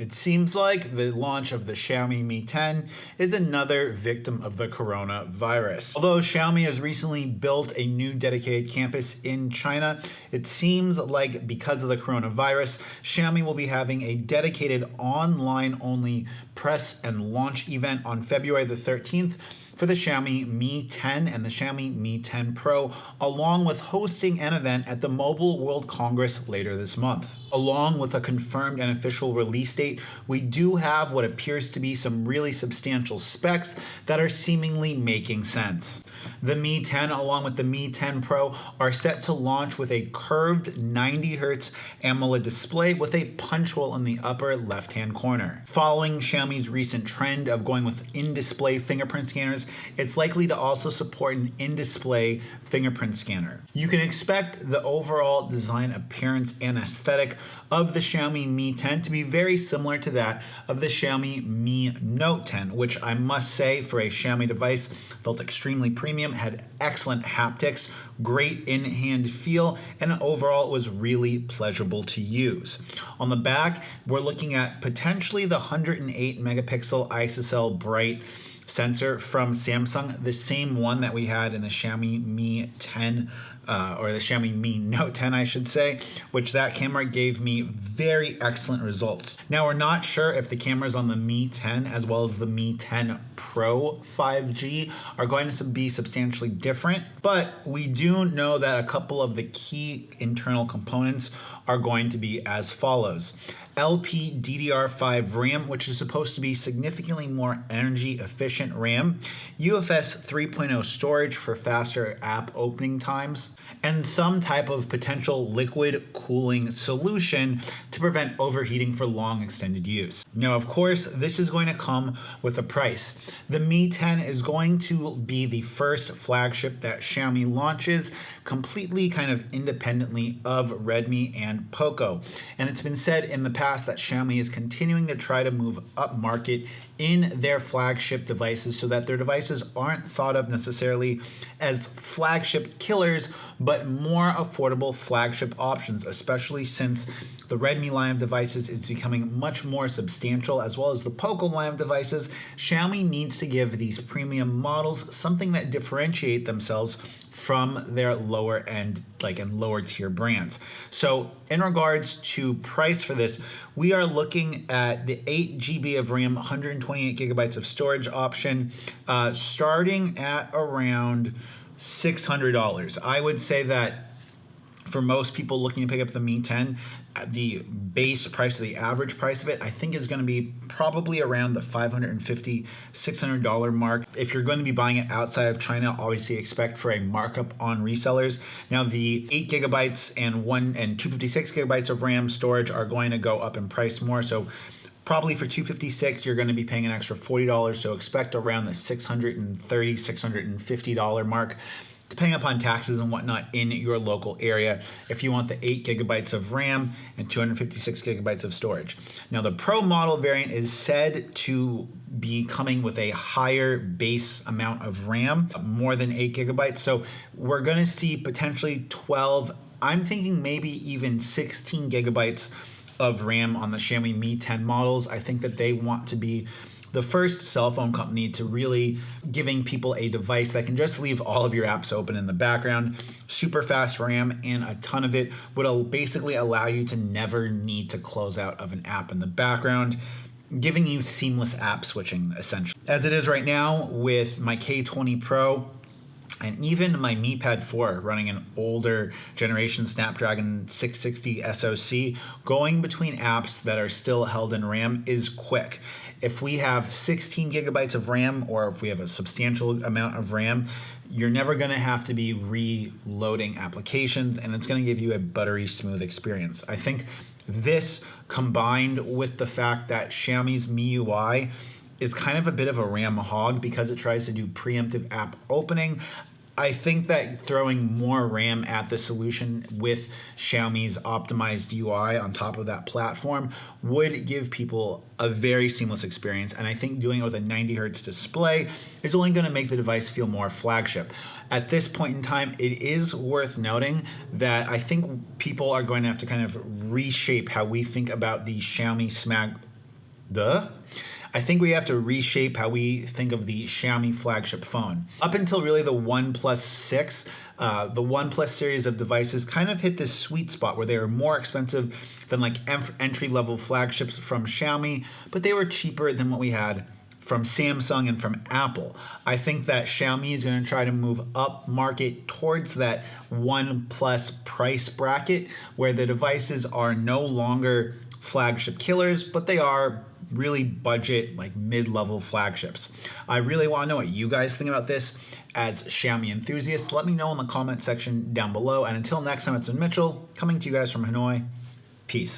It seems like the launch of the Xiaomi Mi 10 is another victim of the coronavirus. Although Xiaomi has recently built a new dedicated campus in China, it seems like because of the coronavirus, Xiaomi will be having a dedicated online-only press and launch event on February the 13th for the Xiaomi Mi 10 and the Xiaomi Mi 10 Pro, along with hosting an event at the Mobile World Congress later this month. Along with a confirmed and official release date, we do have what appears to be some really substantial specs that are seemingly making sense. The Mi 10 along with the Mi 10 Pro are set to launch with a curved 90Hz AMOLED display with a punch hole in the upper left-hand corner. Following Xiaomi's recent trend of going with in-display fingerprint scanners, it's likely to also support an in-display fingerprint scanner. You can expect the overall design, appearance, and aesthetic of the Xiaomi Mi 10 to be very similar to that of the Xiaomi Mi Note 10, which I must say for a Xiaomi device felt extremely premium, had excellent haptics, great in-hand feel, and overall it was really pleasurable to use. On the back, we're looking at potentially the 108 megapixel ISOCELL bright sensor from Samsung, the same one that we had in the Xiaomi Mi 10 or the Xiaomi Mi Note 10, I should say, which that camera gave me very excellent results. Now, we're not sure if the cameras on the Mi 10 as well as the Mi 10 Pro 5G are going to be substantially different, but we do know that a couple of the key internal components are going to be as follows. LPDDR5 RAM, which is supposed to be significantly more energy efficient RAM, UFS 3.0 storage for faster app opening times, and some type of potential liquid cooling solution to prevent overheating for long extended use. Now, of course, this is going to come with a price. The Mi 10 is going to be the first flagship that Xiaomi launches completely kind of independently of Redmi and Poco. And it's been said in the past that Xiaomi is continuing to try to move up market in their flagship devices so that their devices aren't thought of necessarily as flagship killers, but more affordable flagship options, especially since the Redmi line of devices is becoming much more substantial, as well as the Poco line of devices. Xiaomi needs to give these premium models something that differentiate themselves from their lower end, and lower tier brands. So in regards to price for this, we are looking at the 8GB of RAM, 128 gigabytes of storage option, starting at around $600. I would say that for most people looking to pick up the Mi 10, the base price or the average price of it, I think is going to be probably around the $550, $600 mark. If you're going to be buying it outside of China, obviously expect for a markup on resellers. Now, the 8 gigabytes and 256 gigabytes of RAM storage are going to go up in price more. So probably for 256, you're going to be paying an extra $40. So expect around the $630, $650 mark, depending upon taxes and whatnot in your local area, if you want the 8 gigabytes of RAM and 256 gigabytes of storage. Now, the Pro model variant is said to be coming with a higher base amount of RAM, more than 8 gigabytes. So we're going to see potentially 12, I'm thinking maybe even 16 gigabytes of RAM on the Xiaomi Mi 10 models. I think that they want to be the first cell phone company to really giving people a device that can just leave all of your apps open in the background. Super fast RAM, and a ton of it would basically allow you to never need to close out of an app in the background, giving you seamless app switching essentially. As it is right now with my K20 Pro, and even my Mi Pad 4 running an older generation Snapdragon 660 SoC, going between apps that are still held in RAM is quick. If we have 16 gigabytes of RAM, or if we have a substantial amount of RAM, you're never going to have to be reloading applications, and it's going to give you a buttery smooth experience. I think this, combined with the fact that Xiaomi's MIUI is kind of a bit of a RAM hog because it tries to do preemptive app opening, I think that throwing more RAM at the solution with Xiaomi's optimized UI on top of that platform would give people a very seamless experience. And I think doing it with a 90 hertz display is only going to make the device feel more flagship. At this point in time, it is worth noting that I think people are going to have to kind of reshape how we think about the Xiaomi Duh. I think we have to reshape how we think of the Xiaomi flagship phone. Up until really the OnePlus 6, the OnePlus series of devices kind of hit this sweet spot where they were more expensive than like entry-level flagships from Xiaomi, but they were cheaper than what we had from Samsung and from Apple. I think that Xiaomi is going to try to move up market towards that OnePlus price bracket where the devices are no longer flagship killers, but they are really budget, like mid-level flagships. I really want to know what you guys think about this as Xiaomi enthusiasts. Let me know in the comment section down below. And until next time, it's been Mitchell coming to you guys from Hanoi. Peace.